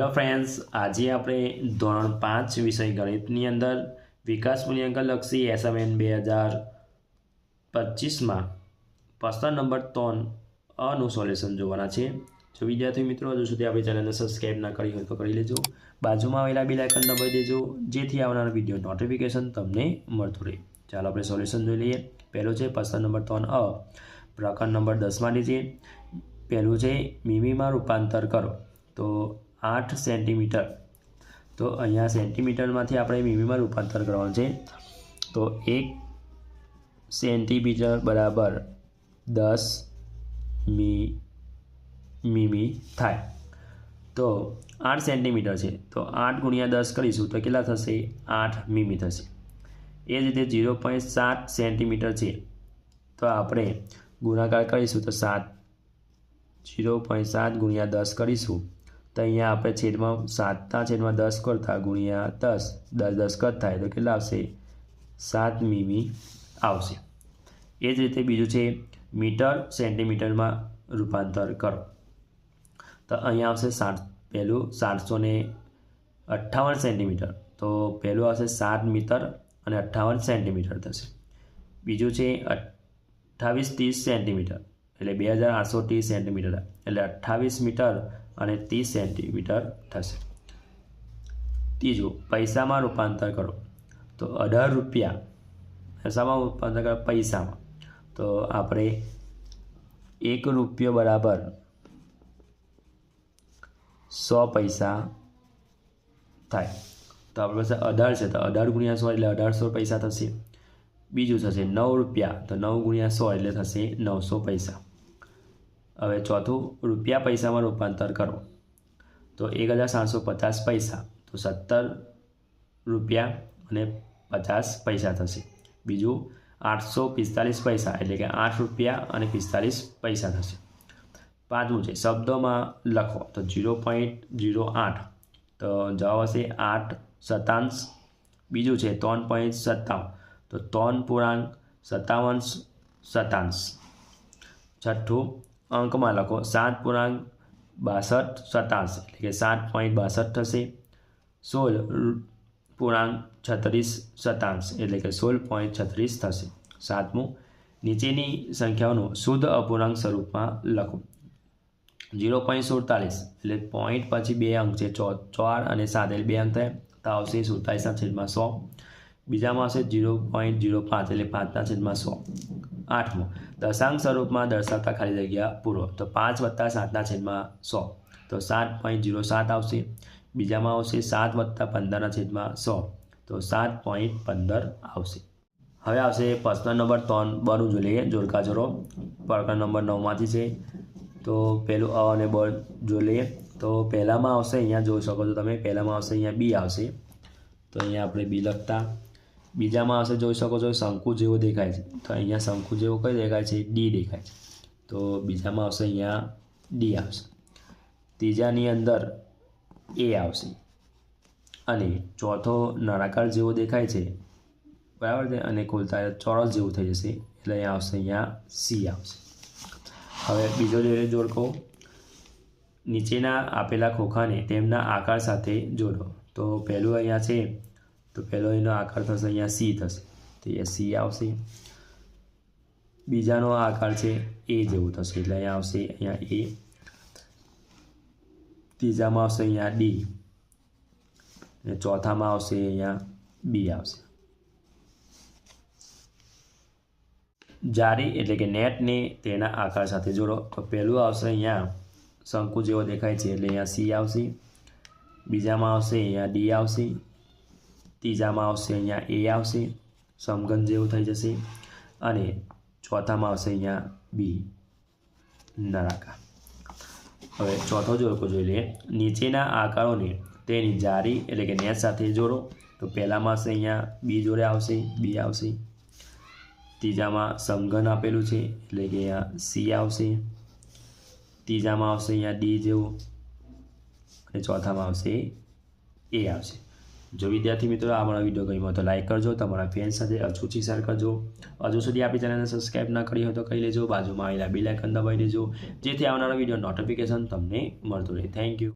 Hello friends, આજે આપણે ધોરણ 5 વિષય ગણિતની અંદર વિકાસ મૂલ્યાંકન લક્ષી એસાઇનમેન્ટ 2025માં પ્રશ્ન નંબર 3 અનું સોલ્યુશન જોવાના છે। જો વિદ્યાર્થી મિત્રો હજુ સુધી આપણી ચેનલને સબસ્ક્રાઇબ ના કરી હોય તો કરી લેજો, બાજુમાં આવેલા બેલ આઇકન દબાવી દેજો જેથી આવનાર વિડીયો નોટિફિકેશન તમને મળતું રહે। ચાલો આપણે સોલ્યુશન જોઈ લઈએ। પહેલો છે પ્રશ્ન નંબર 3 અ, પ્રકરણ નંબર 10 માટે છે। પહેલું છે મીમીમાં રૂપાંતર કરો, તો 8 સેન્ટીમીટર, તો અહીંયા સેન્ટીમીટરમાંથી આપણે મીમીમાં રૂપાંતર કરવાનું છે। તો 1 સેન્ટીમીટર બરાબર 10 મીમી થાય। તો 8 સેન્ટીમીટર છે, તો 8 ગુણ્યા 10 કરીશું તો કેટલા થશે? 8 મીમી થશે। એ જ રીતે 0.7 સેન્ટીમીટર છે, તો આપણે ગુણાકાર કરીશું તો 0.7 ગુણ્યા 10 કરીશું તો અહીંયા આપણે છેદમાં 7/10 કરતા ગુણ્યા 10, 10 10 કટ થાય તો કેટલા આવશે? 7 મીમી આવશે। એ જ રીતે બીજું છે મીટર સેન્ટીમીટરમાં રૂપાંતર કરો, તો અહીંયા આવશે પહેલું 758 સેન્ટીમીટર, તો પહેલું આવશે 7 મીટર અને 58 સેન્ટીમીટર થશે। બીજું છે 2830 સેન્ટીમીટર એટલે 2830 સેન્ટીમીટર એટલે 28 મીટર અને 30 સેન્ટીમીટર થશે। ત્રીજું પૈસામાં રૂપાંતર કરો, તો 18 રૂપિયા પૈસામાં રૂપાંતર કરો પૈસામાં, તો આપણે 1 રૂપિયો બરાબર 100 પૈસા થાય। તો આપણી પાસે 18 છે, તો 18 ગુણ્યા 100 એટલે 1800 પૈસા થશે। બીજું થશે 9 રૂપિયા, તો 9 ગુણ્યા 100 એટલે થશે 900 પૈસા। હવે ચોથું રૂપિયા પૈસામાં રૂપાંતર કરો, તો 1750 પૈસા, તો 17 રૂપિયા અને 50 પૈસા થશે। બીજું 845 પૈસા એટલે કે 8 રૂપિયા અને 45 પૈસા થશે। પાંચમું છે શબ્દોમાં લખો, તો 0.08, તો જવાબ હશે 8 શતાંશ। બીજું છે 3.57, તો 3.57 શતાંશ। છઠ્ઠું અંકમાં લખો 7.62 શતાંશ એટલે કે 7.62 થશે। 16.36 શતાંશ એટલે કે 16.36 થશે। સાતમું નીચેની સંખ્યાઓનું શુદ્ધ અપૂર્ણાંક સ્વરૂપમાં લખો, 0.47 એટલે પોઈન્ટ પછી 2 અંક છે, 4 અને 7 એટલે 2 અંક થાય તો આવશે 47/100। બીજામાં આવશે 0.05 એટલે 5/100। આઠમું દશાંશ સ્વરૂપમાં દર્શાવતા ખાલી જગ્યા પૂરો, તો 5 + 7/100, તો 7.07 આવશે। બીજામાં આવશે 7 + 15/100, તો 7.15 આવશે। હવે આવશે પ્રશ્ન નંબર 3 બનું જોઈ લઈએ, જોડકા જોડો, પ્રકરણ નંબર 9માંથી છે। તો પહેલું અ અને બ જોઈ લઈએ। તો પહેલામાં આવશે, અહીંયા જોઈ શકો છો તમે, પહેલામાં આવશે અહીંયા બી આવશે, તો અહીંયા આપણે બી લખતા। બીજામાં આવશે જોઈ શકો છો શંકુ જેવો દેખાય છે, તો અહીંયા શંકુ જેવો કઈ દેખાય છે? ડી દેખાય છે, તો બીજામાં આવશે અહીંયા ડી આવશે। ત્રીજાની અંદર એ આવશે અને ચોથો નળાકાર જેવો દેખાય છે, બરાબર છે, અને ખોલતા ચોરસ જેવું થઈ જશે એટલે અહીંયા આવશે અહીંયા સી આવશે। હવે બીજો જોઈએ જોડકો, નીચેના આપેલા ખોખાને તેમના આકાર સાથે જોડો, તો પહેલું અહીંયા છે, તો પહેલો એનો આકાર થશે અહીંયા સી થશે, તો એ સી આવશે। બીજાનો આકાર છે એ જેવું થશે એટલે અહીંયા આવશે અહીંયા એ। ત્રીજામાં આવશે અહીંયા ડી અને ચોથામાં આવશે અહીંયા બી આવશે। જારી એટલે કે નેટને તેના આકાર સાથે જોડો, તો પહેલું આવશે અહીંયા શંકુ જેવો દેખાય છે એટલે અહીંયા સી આવશે। બીજામાં આવશે અહીંયા ડી આવશે। ત્રીજામાં આવશે અહીંયા એ આવશે, સમઘન જેવું થઈ જશે, અને ચોથામાં આવશે અહીંયા બી નળાકાર। હવે ચોથો જોડકો જોઈ લઈએ, નીચેના આકારોને તેની જારી એટલે કે નેટ સાથે જોડો, તો પહેલામાં આવશે અહીંયા બી જોડે આવશે બી આવશે। ત્રીજામાં સમઘન આપેલું છે એટલે કે અહીંયા સી આવશે। ત્રીજામાં આવશે અહીંયા ડી જેવું અને ચોથામાં આવશે એ આવશે। જો વિદ્યાર્થી મિત્રો આ મારો વિડીયો ગમ્યો તો લાઈક કરજો, તમારા ફ્રેન્ડ સાથે અચૂકથી શેર કરજો। હજુ સુધી આપણી ચેનલને સબસ્ક્રાઇબ ના કરી હોય તો કરી લેજો, બાજુમાં આવેલા બેલ આઇકન દબાવી દેજો જેથી આવનારા વિડીયો નોટિફિકેશન તમને મળતું રહે। Thank you.